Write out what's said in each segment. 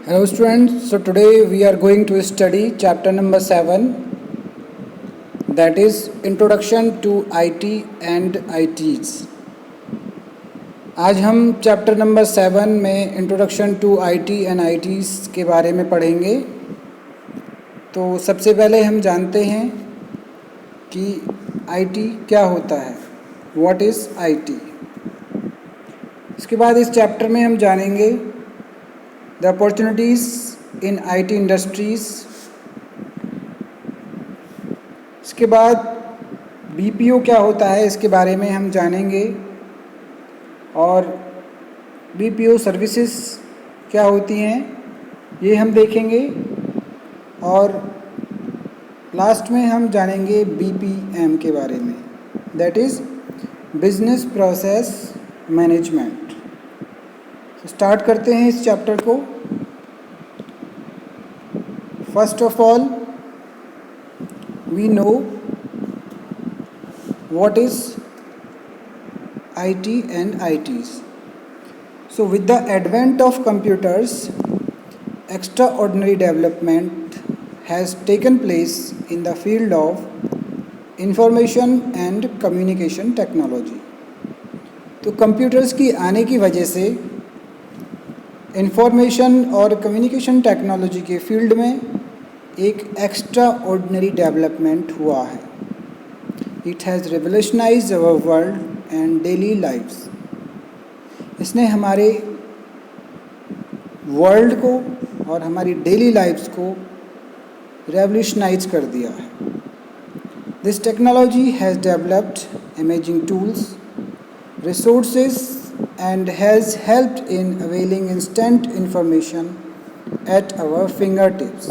Hello students, so today we are going to study chapter number 7, that is Introduction to IT and ITs. आज हम chapter number 7 में introduction to IT and आईटीज़ के बारे में पढ़ेंगे। तो सबसे पहले हम जानते हैं कि आईटी क्या होता है, व्हाट इज़ आईटी। इसके बाद इस चैप्टर में हम जानेंगे the opportunities in IT industries. इसके बाद बीपीओ क्या होता है इसके बारे में हम जानेंगे, और बीपीओ सर्विसेज क्या होती हैं ये हम देखेंगे, और लास्ट में हम जानेंगे बीपीएम के बारे में, that is business process management. Start करते हैं इस चैप्टर को। First of all we know what is IT and ITs. So with the advent of computers, extraordinary development has taken place in the field of information and communication technology. तो computers की आने की वजह से information और communication technology के field में एक एक्स्ट्रा ऑर्डिनरी डेवलपमेंट हुआ है। It has revolutionized our world and daily lifes. इसने हमारे वर्ल्ड को और हमारी डेली लाइफ्स को रेवोल्यूशनाइज कर दिया है। This technology has developed amazing tools, resources and has helped in availing instant information at our fingertips.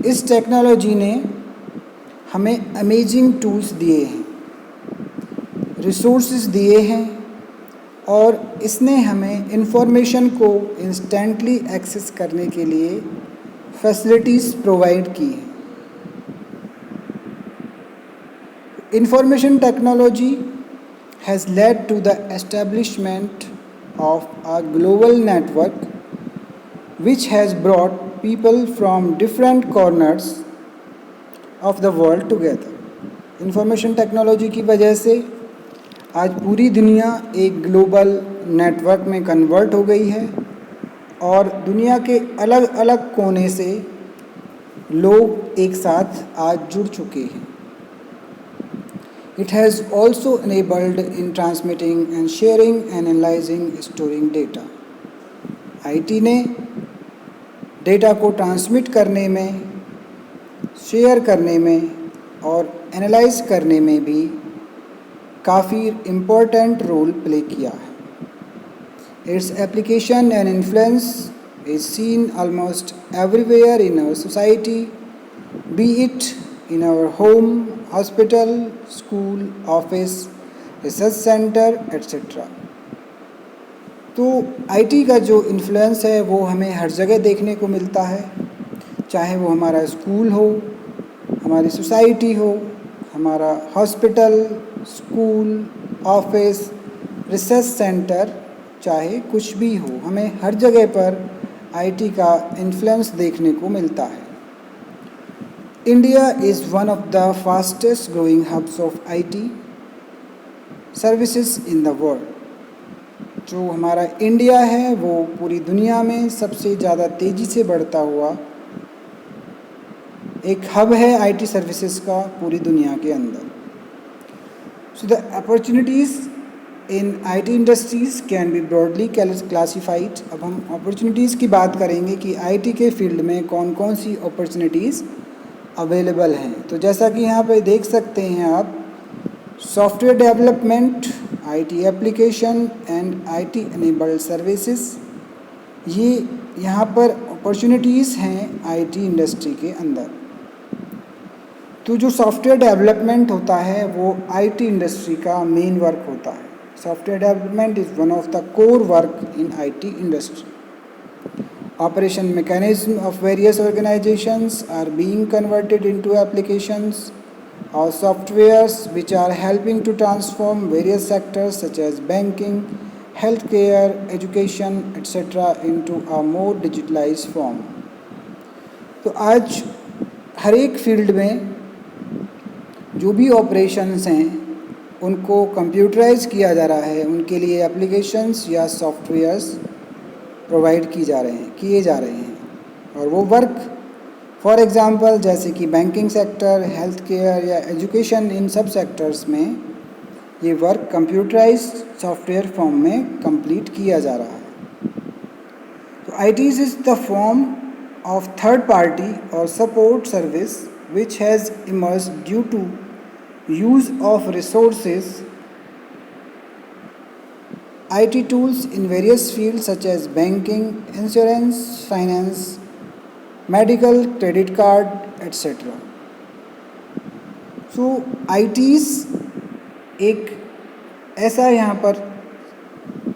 इस टेक्नोलॉजी ने हमें अमेजिंग टूल्स दिए हैं, रिसोर्सेज दिए हैं, और इसने हमें इंफॉर्मेशन को इंस्टेंटली एक्सेस करने के लिए फैसिलिटीज़ प्रोवाइड की हैं। Information technology has led to the establishment of a global network which has brought people from different corners of the world together. Information technology की वजह से आज पूरी दुनिया एक ग्लोबल नेटवर्क में कन्वर्ट हो गई है, और दुनिया के अलग अलग कोने से लोग एक साथ आज जुड़ चुके हैं। It has also enabled in transmitting and sharing and analyzing, storing data. IT ने डेटा को ट्रांसमिट करने में, शेयर करने में और एनालाइज करने में भी काफ़ी इम्पोर्टेंट रोल प्ले किया है। Its application and influence is seen almost everywhere in our society, be it in our home, hospital, school, office, research center, etc. तो आईटी का जो इन्फ्लुएंस है वो हमें हर जगह देखने को मिलता है, चाहे वो हमारा स्कूल हो, हमारी सोसाइटी हो, हमारा hospital, school, office, research centre, चाहे कुछ भी हो, हमें हर जगह पर आईटी का इन्फ्लुएंस देखने को मिलता है। India is one of the fastest growing hubs of IT services in the world. जो हमारा इंडिया है वो पूरी दुनिया में सबसे ज़्यादा तेज़ी से बढ़ता हुआ एक हब है आईटी सर्विसेज का पूरी दुनिया के अंदर। So the opportunities in IT industries can be broadly classified. अब हम अपॉर्चुनिटीज़ की बात करेंगे कि आईटी के फील्ड में कौन कौन सी अपॉर्चुनिटीज़ अवेलेबल हैं। तो जैसा कि यहाँ पे देख सकते हैं आप, software development, IT application and IT enabled services, ये यहाँ पर अपॉर्चुनिटीज़ हैं आईटी इंडस्ट्री के अंदर। तो जो सॉफ्टवेयर डेवलपमेंट होता है वो आईटी इंडस्ट्री का मेन वर्क होता है। Software development is one of the core work in IT industry. Operation mechanism of various organizations are being converted into applications or softwares which are helping to transform various sectors such as banking, health care, education, etc. into a more digitalized form. तो आज हर एक field में जो भी operations हैं उनको computerise किया जा रहा है, उनके लिए एप्लीकेशंस या सॉफ्टवेयर्स प्रोवाइड किए जा रहे हैं और वो वर्क फॉर एग्ज़ाम्पल जैसे कि बैंकिंग सेक्टर, हेल्थ केयर या एजुकेशन, इन सब सेक्टर्स में ये वर्क कंप्यूटराइज सॉफ्टवेयर फॉर्म में कंप्लीट किया जा रहा है। तो ITs is the form of third party or support service which has emerged due to use of resources IT tools in various fields such as banking, insurance, finance, medical, credit card, etc. So ITs एक ऐसा यहाँ पर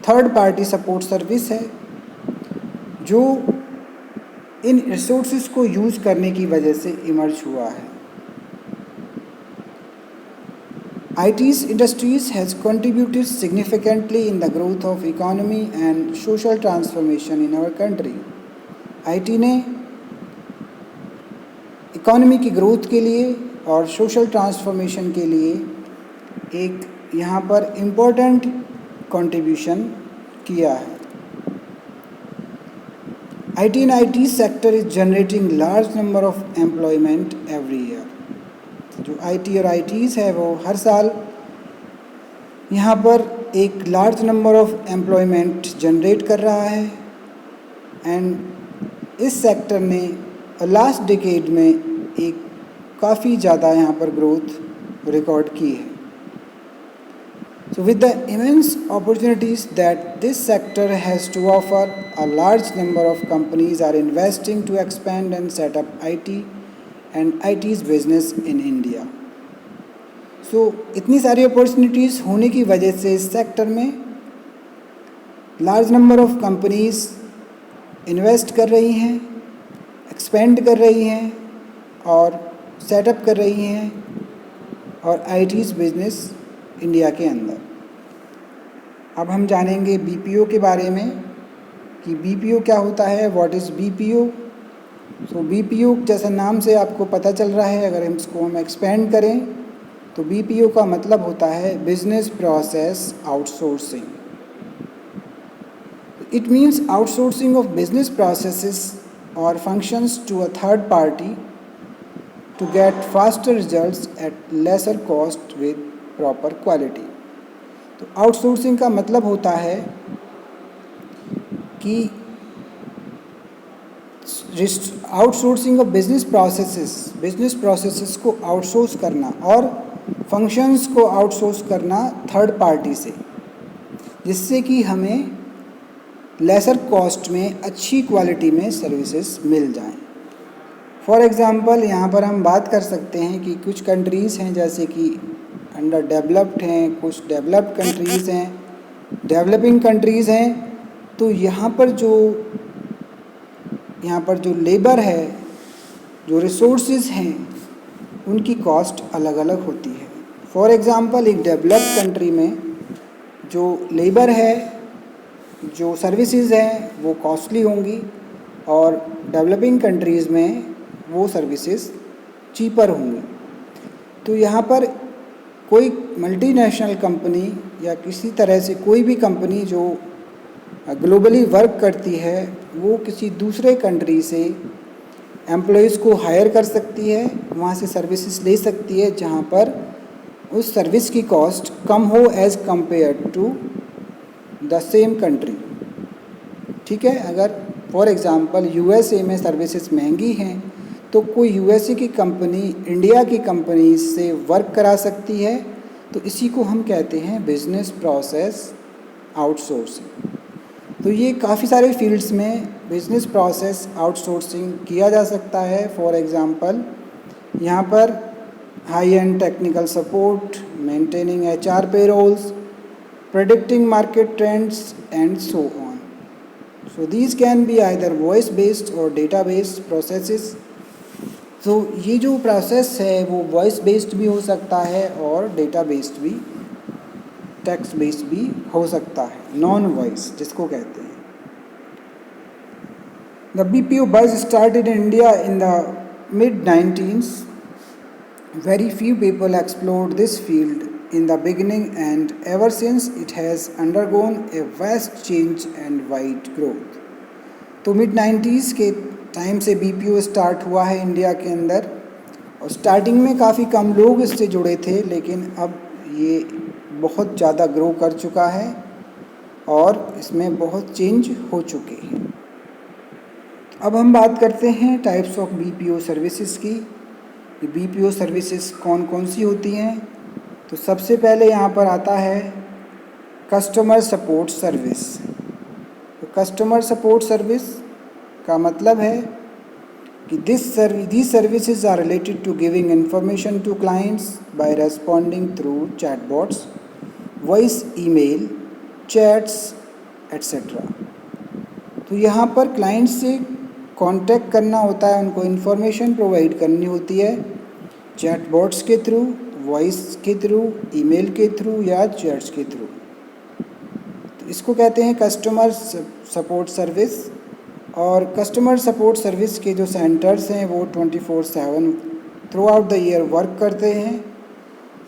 third party support service है जो इन resources को use करने की वजह से इमर्ज हुआ है। IT's industries has contributed significantly in the growth of economy and social transformation in our country. IT ने इकोनॉमी की ग्रोथ के लिए और सोशल ट्रांसफॉर्मेशन के लिए एक यहाँ पर इम्पोर्टेंट कंट्रीब्यूशन किया है। IT and IT sector is generating large number of employment every year. जो IT और ITs है वो हर साल यहाँ पर एक large number of employment generate कर रहा है एंड इस सेक्टर ने लास्ट डिकेड में एक काफ़ी ज़्यादा यहाँ पर ग्रोथ रिकॉर्ड की है। So with the immense opportunities that this sector has to offer, a large number of companies are investing to expand and set up IT and IT's business in India. So इतनी सारी opportunities होने की वजह से इस sector में large number of companies invest कर रही हैं, एक्सपेंड कर रही हैं और सेटअप कर रही हैं और IT's बिजनेस इंडिया के अंदर। अब हम जानेंगे BPO के बारे में कि BPO क्या होता है, what is BPO। So BPO जैसा नाम से आपको पता चल रहा है, अगर हम इसको एक्सपेंड करें तो BPO का मतलब होता है business process outsourcing. It means outsourcing of business processes और functions to a third party to get faster results at lesser cost with proper quality। तो आउटसोर्सिंग का मतलब होता है कि आउटसोर्सिंग ऑफ बिजनेस प्रोसेसेस को आउटसोर्स करना और फंक्शंस को आउटसोर्स करना थर्ड पार्टी से, जिससे कि हमें लेसर कॉस्ट में अच्छी क्वालिटी में सर्विसेज मिल जाएं। फॉर एग्ज़ाम्पल यहाँ पर हम बात कर सकते हैं कि कुछ कंट्रीज़ हैं जैसे कि अंडर डेवलप्ड हैं, कुछ डेवलप्ड कंट्रीज़ हैं, डेवलपिंग कंट्रीज़ हैं। तो यहाँ पर जो लेबर है, जो रिसोर्सेज हैं, उनकी कॉस्ट अलग अलग होती है। फॉर एग्ज़ाम्पल एक डेवलप्ड कंट्री में जो लेबर है, जो सर्विसेज हैं, वो कॉस्टली होंगी और डेवलपिंग कंट्रीज़ में वो सर्विसेज चीपर होंगी। तो यहाँ पर कोई मल्टीनेशनल कंपनी या किसी तरह से कोई भी कंपनी जो ग्लोबली वर्क करती है, वो किसी दूसरे कंट्री से एम्प्लॉइज़ को हायर कर सकती है, वहाँ से सर्विसेज ले सकती है जहाँ पर उस सर्विस की कॉस्ट कम हो as compare to the same country. ठीक है, अगर फॉर एग्ज़ाम्पल USA में सर्विसेज महंगी हैं तो कोई USA की कंपनी इंडिया की कंपनी से वर्क करा सकती है, तो इसी को हम कहते हैं बिजनेस प्रोसेस आउटसोर्सिंग। तो ये काफ़ी सारे फील्ड्स में बिजनेस प्रोसेस आउटसोर्सिंग किया जा सकता है। फॉर एग्ज़ाम्पल यहाँ पर high and technical support, maintaining HR payrolls, predicting market trends and so on. So these can be either voice based or data based processes. तो ये जो प्रोसेस है वो वॉइस बेस्ड भी हो सकता है और डेटा बेस्ड भी, टेक्स्ट बेस्ड भी हो सकता है, नॉन वॉइस जिसको कहते हैं। The BPO buzz started in India in the mid-19s. Very few people explored this field in the beginning, and ever since it has undergone a vast change and wide growth. तो mid 90s के time से BPO start हुआ है India के अंदर, और starting में काफ़ी कम लोग इससे जुड़े थे, लेकिन अब ये बहुत ज़्यादा ग्रो कर चुका है और इसमें बहुत चेंज हो चुके हैं। अब हम बात करते हैं टाइप्स ऑफ BPO सर्विसेज की। ये BPO सर्विसेज कौन कौन सी होती हैं। तो सबसे पहले यहाँ पर आता है कस्टमर सपोर्ट सर्विस। तो कस्टमर सपोर्ट सर्विस का मतलब है कि these services are related to giving information to clients by responding through chatbots, voice, email, chats, etc. तो यहाँ पर क्लाइंट से कांटेक्ट करना होता है, उनको इन्फॉर्मेशन प्रोवाइड करनी होती है चैटबॉट्स के थ्रू, वॉइस के थ्रू, ईमेल के थ्रू या चैट्स के थ्रू। तो इसको कहते हैं कस्टमर सपोर्ट सर्विस। और कस्टमर सपोर्ट सर्विस के जो सेंटर्स हैं वो 24/7 throughout the year work करते हैं।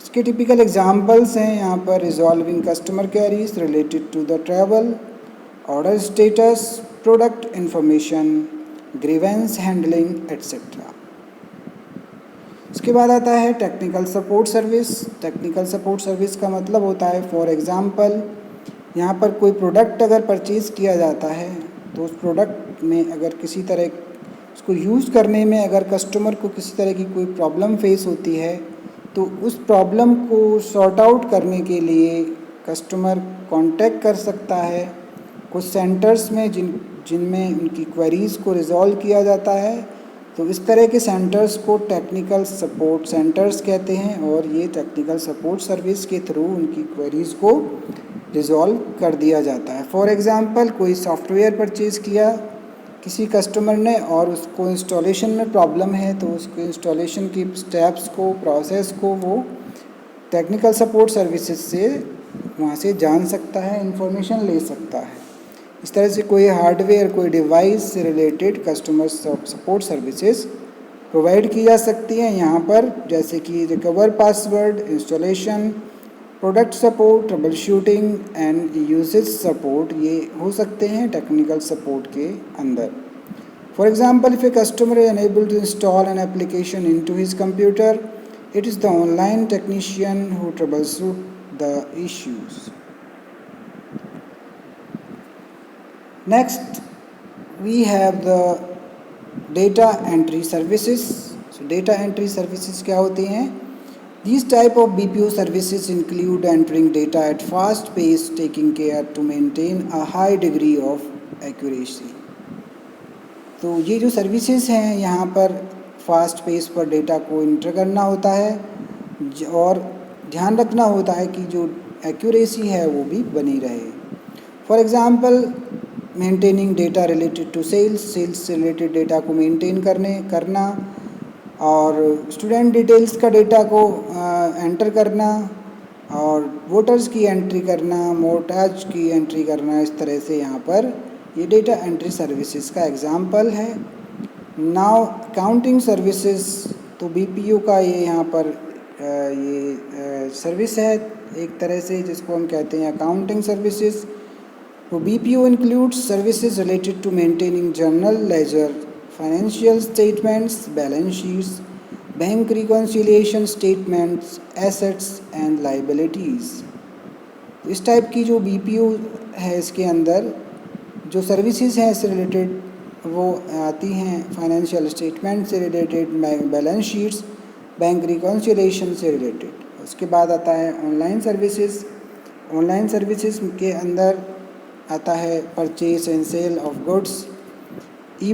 इसके टिपिकल एग्जांपल्स हैं यहाँ पर resolving customer queries related to the travel, order status, product information, grievance handling etcetera. इसके बाद आता है technical support service. Technical support service का मतलब होता है, फॉर एग्ज़ाम्पल यहाँ पर कोई प्रोडक्ट अगर परचेज़ किया जाता है तो उस प्रोडक्ट में अगर किसी तरह उसको यूज़ करने में अगर कस्टमर को किसी तरह की कोई प्रॉब्लम फेस होती है तो उस प्रॉब्लम को सॉर्ट आउट करने के लिए कस्टमर कांटेक्ट कर सकता है कुछ सेंटर्स में जिनमें उनकी क्वेरीज़ को रिज़ॉल्व किया जाता है। तो इस तरह के सेंटर्स को टेक्निकल सपोर्ट सेंटर्स कहते हैं, और ये टेक्निकल सपोर्ट सर्विस के थ्रू उनकी क्वेरीज़ को रिज़ॉल्व कर दिया जाता है। फॉर एग्ज़ाम्पल कोई सॉफ्टवेयर परचेज़ किया किसी कस्टमर ने और उसको इंस्टॉलेशन में प्रॉब्लम है, तो उसको इंस्टॉलेशन की स्टेप्स को, प्रोसेस को वो टेक्निकल सपोर्ट सर्विसेज से वहाँ से जान सकता है, इंफॉर्मेशन ले सकता है। इस तरह से कोई हार्डवेयर, कोई डिवाइस से related customer support services provide की जा सकती हैं यहाँ पर, जैसे कि recover password, installation, product support, troubleshooting and usage support, ये हो सकते हैं टेक्निकल सपोर्ट के अंदर। For example, if a customer is unable to install an application into his computer, it is the online technician who troubleshoot the issues. Next, we have the data entry services. So data entry services क्या होती हैं? These type of BPO services include entering data at fast pace, taking care to maintain a high degree of accuracy. तो ये जो services हैं यहाँ पर fast pace पर डेटा को इंटर करना होता है और ध्यान रखना होता है कि जो एक्यूरेसी है वो भी बनी रहे। For example, maintaining data related to sales से रिलेटेड डेटा को मेंटेन करना, और स्टूडेंट डिटेल्स का डेटा को एंटर करना, और वोटर्स की एंट्री करना, मोर्टाज की एंट्री करना। इस तरह से यहाँ पर ये डेटा एंट्री सर्विसेज का एग्जांपल है। नाउ अकाउंटिंग सर्विसेज, तो BPO का ये यहाँ पर ये सर्विस है एक तरह से, जिसको हम कहते हैं अकाउंटिंग सर्विसेज। तो BPO includes services related to maintaining journal, ledger, financial statements, balance sheets, bank reconciliation statements, assets and liabilities. इस टाइप की जो BPO है इसके अंदर जो सर्विसेज हैं इससे रिलेटेड वो आती हैं फाइनेंशियल स्टेटमेंट से related, balance sheets, bank reconciliation से रिलेटेड। उसके बाद आता है ऑनलाइन सर्विसेज। ऑनलाइन सर्विसेज के अंदर आता है purchase and sale of goods, e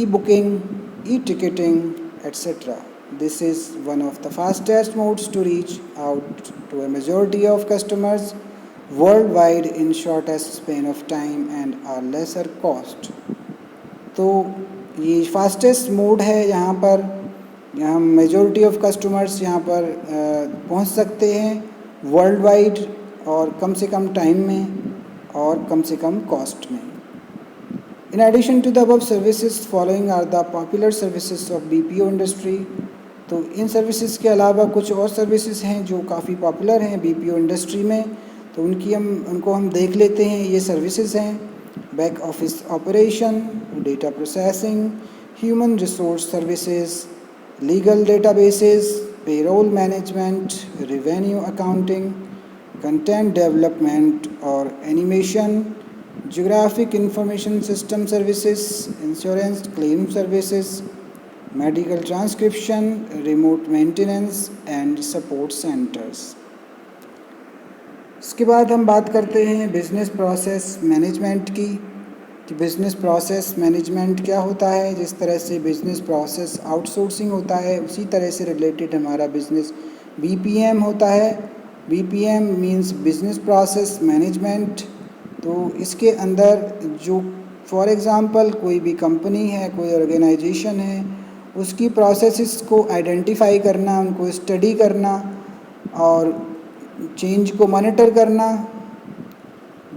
booking, e ticketing etcetera. This is one of the fastest modes to reach out to a majority of customers worldwide in shortest span of time and are lesser cost. तो ये fastest mode है, यहाँ पर हम majority of customers यहाँ पर पहुँच सकते हैं वर्ल्ड वाइड, और कम से कम टाइम में और कम से कम कॉस्ट में। In addition to the above services, following are the popular services of BPO industry। तो इन सर्विसेज के अलावा कुछ और सर्विसेज हैं जो काफ़ी पॉपुलर हैं BPO इंडस्ट्री में, तो उनको हम देख लेते हैं। ये सर्विसेज हैं back office operation, data processing, human resource services, legal databases, payroll management, revenue accounting, content development और animation, Geographic Information System Services, Insurance Claim Services, Medical Transcription, Remote Maintenance and Support Centers। इसके बाद हम बात करते हैं business process management की, कि business process management क्या होता है। जिस तरह से बिज़नेस प्रोसेस आउटसोर्सिंग होता है, उसी तरह से रिलेटेड हमारा बिज़नेस BPM होता है। BPM means business process management. तो इसके अंदर जो फॉर एग्ज़ाम्पल कोई भी कंपनी है, कोई ऑर्गेनाइजेशन है, उसकी प्रोसेसेस को आइडेंटिफाई करना, उनको स्टडी करना और चेंज को मॉनिटर करना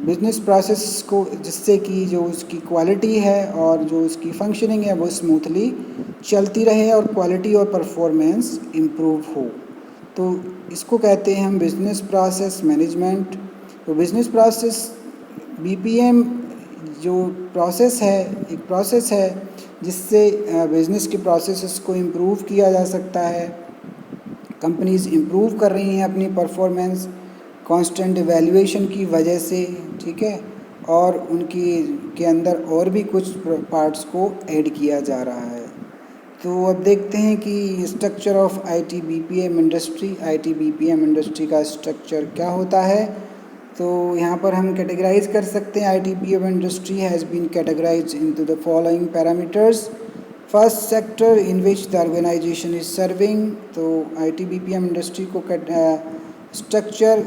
बिज़नेस प्रोसेस को, जिससे कि जो उसकी क्वालिटी है और जो उसकी फंक्शनिंग है वो स्मूथली चलती रहे और क्वालिटी और परफॉर्मेंस इम्प्रूव हो। तो इसको कहते हैं हम बिज़नेस प्रोसेस मैनेजमेंट। तो बिज़नेस प्रोसेस BPM जो प्रोसेस है, एक प्रोसेस है जिससे बिज़नेस के प्रोसेसेस को इम्प्रूव किया जा सकता है। कंपनीज़ इम्प्रूव कर रही हैं अपनी परफॉर्मेंस कांस्टेंट इवैल्यूएशन की वजह से, ठीक है, और उनकी के अंदर और भी कुछ पार्ट्स को ऐड किया जा रहा है। तो अब देखते हैं कि structure of IT BPM industry, IT BPM industry का स्ट्रक्चर क्या होता है। तो यहाँ पर हम कैटेगराइज कर सकते हैं। IT BPM industry has been categorised into the following parameters. First sector in which the organisation is serving. तो IT BPM इंडस्ट्री को स्ट्रक्चर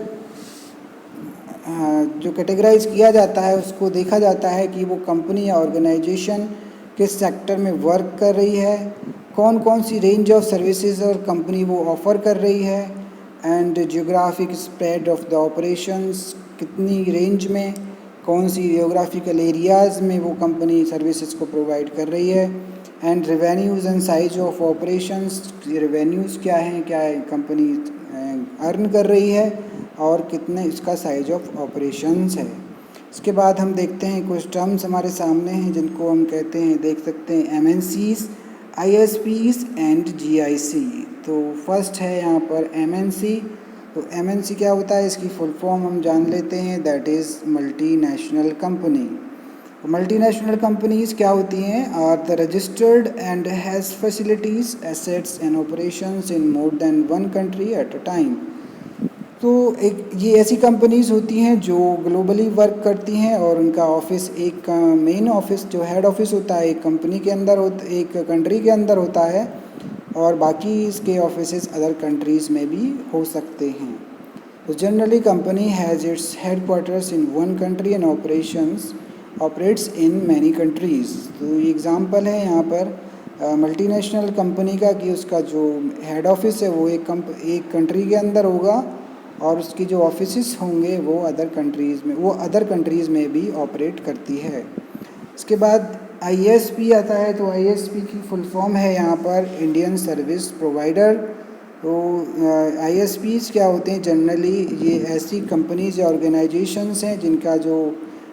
जो कैटेगराइज किया जाता है उसको देखा जाता है कि वो कंपनी या ऑर्गेनाइजेशन किस सेक्टर में वर्क कर रही है, कौन कौन सी रेंज ऑफ सर्विसेज और कंपनी वो ऑफ़र कर रही है, and geographic spread of the operations, कितनी रेंज में, कौन सी जियोग्राफिकल एरियाज़ में वो कंपनी सर्विसेज को प्रोवाइड कर रही है, and revenues and size of operations, revenues क्या हैं, क्या कंपनी अर्न कर रही है और कितने इसका साइज ऑफ ऑपरेशंस है। इसके बाद हम देखते हैं कुछ टर्म्स हमारे सामने हैं जिनको हम कहते हैं, देख सकते हैं MNCs, ISPs एंड GIC। तो फर्स्ट है यहाँ पर MNC। तो MNC क्या होता है, इसकी फुल फॉर्म हम जान लेते हैं, that is multinational company. Multinational companies क्या होती हैं, are the registered and has facilities, assets and operations in more than one country at a time. तो ये ऐसी कंपनीज़ होती हैं जो ग्लोबली वर्क करती हैं और उनका ऑफिस, एक मेन ऑफिस जो हेड ऑफिस होता है एक कंपनी के अंदर एक कंट्री के अंदर होता है, और बाकी इसके ऑफिसेज अदर कंट्रीज़ में भी हो सकते हैं। तो generally company has its headquarters in one country and operates in many countries. तो ये एग्ज़ाम्पल है यहाँ पर मल्टीनेशनल कंपनी का कि उसका जो हेड ऑफिस है वो एक कंट्री के अंदर होगा और उसकी जो ऑफिसेस होंगे वो अदर कंट्रीज़ में भी ऑपरेट करती है। इसके बाद ISP आता है। तो ISP की फुल फॉर्म है यहाँ पर इंडियन सर्विस प्रोवाइडर। तो ISPs क्या होते हैं, जनरली ये ऐसी कंपनीज या ऑर्गेनाइजेशंस हैं जिनका जो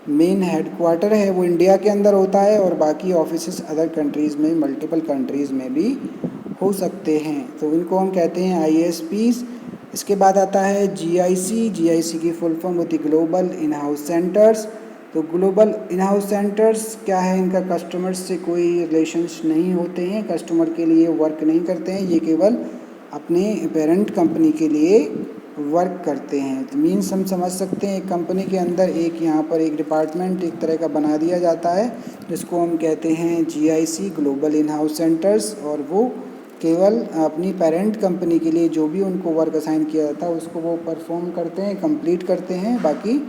मेन हेडक्वार्टर है वो इंडिया के अंदर होता है और बाकी ऑफिसेस अदर कंट्रीज़ में, मल्टीपल कंट्रीज़ में भी हो सकते हैं। तो इनको हम कहते हैं ISPs। इसके बाद आता है GIC की फुल फॉर्म होती है ग्लोबल इन हाउस सेंटर्स। तो ग्लोबल इन हाउस सेंटर्स क्या है, इनका कस्टमर्स से कोई रिलेशंस नहीं होते हैं, कस्टमर के लिए वर्क नहीं करते हैं, ये केवल अपने पेरेंट कंपनी के लिए वर्क करते हैं। तो मीन्स हम समझ सकते हैं एक कंपनी के अंदर एक यहाँ पर एक डिपार्टमेंट एक तरह का बना दिया जाता है जिसको हम कहते हैं GIC global in house centres, और वो केवल अपनी पेरेंट कंपनी के लिए जो भी उनको वर्क असाइन किया जाता है उसको वो परफॉर्म करते हैं, कंप्लीट करते हैं, बाकी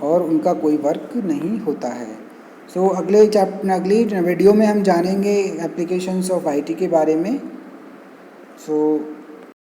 और उनका कोई वर्क नहीं होता है। सो अगली वीडियो में हम जानेंगे एप्लीकेशंस ऑफ IT के बारे में। सो